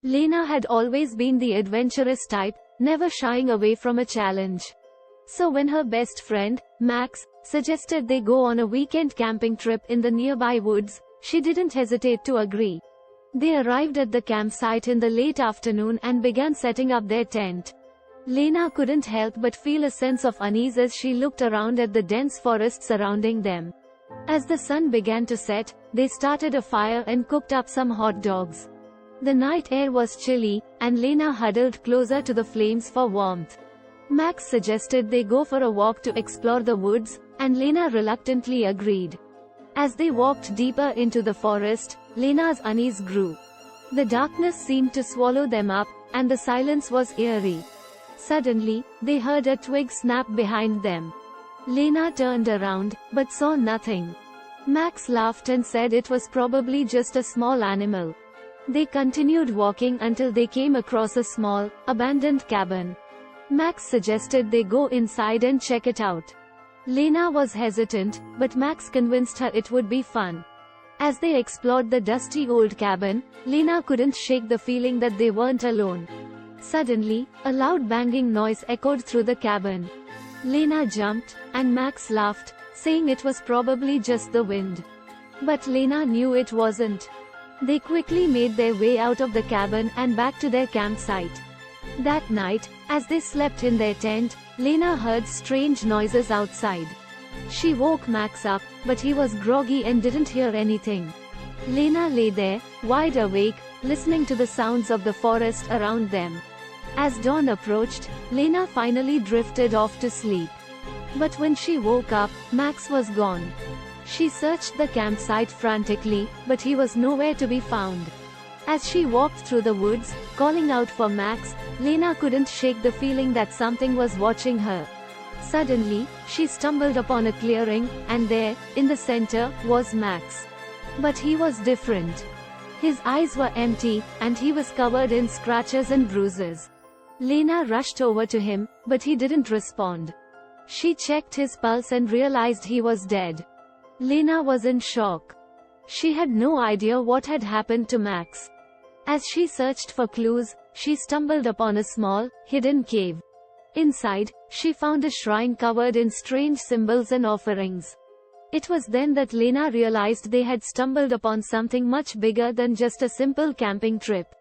Lena had always been the adventurous type, never shying away from a challenge. So when her best friend, Max, suggested they go on a weekend camping trip in the nearby woods, she didn't hesitate to agree. They arrived at the campsite in the late afternoon and began setting up their tent. Lena couldn't help but feel a sense of unease as she looked around at the dense forest surrounding them. As the sun began to set, they started a fire and cooked up some hot dogs. The night air was chilly, and Lena huddled closer to the flames for warmth. Max suggested they go for a walk to explore the woods, and Lena reluctantly agreed. As they walked deeper into the forest, Lena's unease grew. The darkness seemed to swallow them up, and the silence was eerie. Suddenly, they heard a twig snap behind them. Lena turned around, but saw nothing. Max laughed and said it was probably just a small animal. They continued walking until they came across a small, abandoned cabin. Max suggested they go inside and check it out. Lena was hesitant, but Max convinced her it would be fun. As they explored the dusty old cabin, Lena couldn't shake the feeling that they weren't alone. Suddenly, a loud banging noise echoed through the cabin. Lena jumped, and Max laughed, saying it was probably just the wind. But Lena knew it wasn't. They quickly made their way out of the cabin and back to their campsite. That night, as they slept in their tent, Lena heard strange noises outside. She woke Max up, but he was groggy and didn't hear anything. Lena lay there, wide awake, listening to the sounds of the forest around them. As dawn approached, Lena finally drifted off to sleep. But when she woke up, Max was gone. She searched the campsite frantically, but he was nowhere to be found. As she walked through the woods, calling out for Max, Lena couldn't shake the feeling that something was watching her. Suddenly, she stumbled upon a clearing, and there, in the center, was Max. But he was different. His eyes were empty, and he was covered in scratches and bruises. Lena rushed over to him, but he didn't respond. She checked his pulse and realized he was dead. Lena was in shock. She had no idea what had happened to Max. As she searched for clues, she stumbled upon a small, hidden cave. Inside, she found a shrine covered in strange symbols and offerings. It was then that Lena realized they had stumbled upon something much bigger than just a simple camping trip.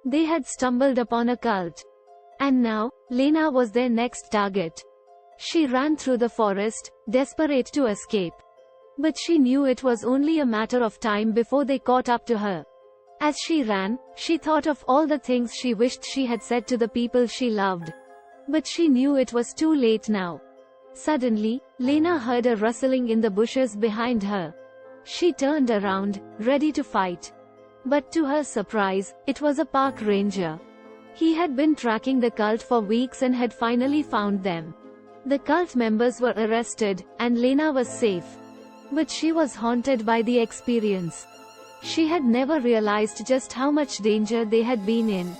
They had stumbled upon a cult. And now, Lena was their next target. She ran through the forest, desperate to escape. But she knew it was only a matter of time before they caught up to her. As she ran, she thought of all the things she wished she had said to the people she loved. But she knew it was too late now. Suddenly, Lena heard a rustling in the bushes behind her. She turned around, ready to fight. But to her surprise, it was a park ranger. He had been tracking the cult for weeks and had finally found them. The cult members were arrested, and Lena was safe. But she was haunted by the experience. She had never realized just how much danger they had been in.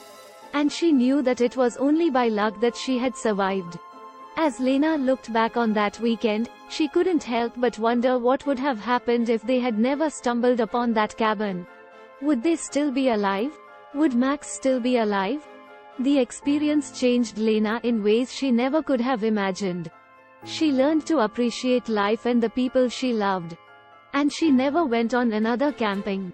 And she knew that it was only by luck that she had survived. As Lena looked back on that weekend, she couldn't help but wonder what would have happened if they had never stumbled upon that cabin. Would they still be alive? Would Max still be alive? The experience changed Lena in ways she never could have imagined. She learned to appreciate life and the people she loved. And she never went on another camping.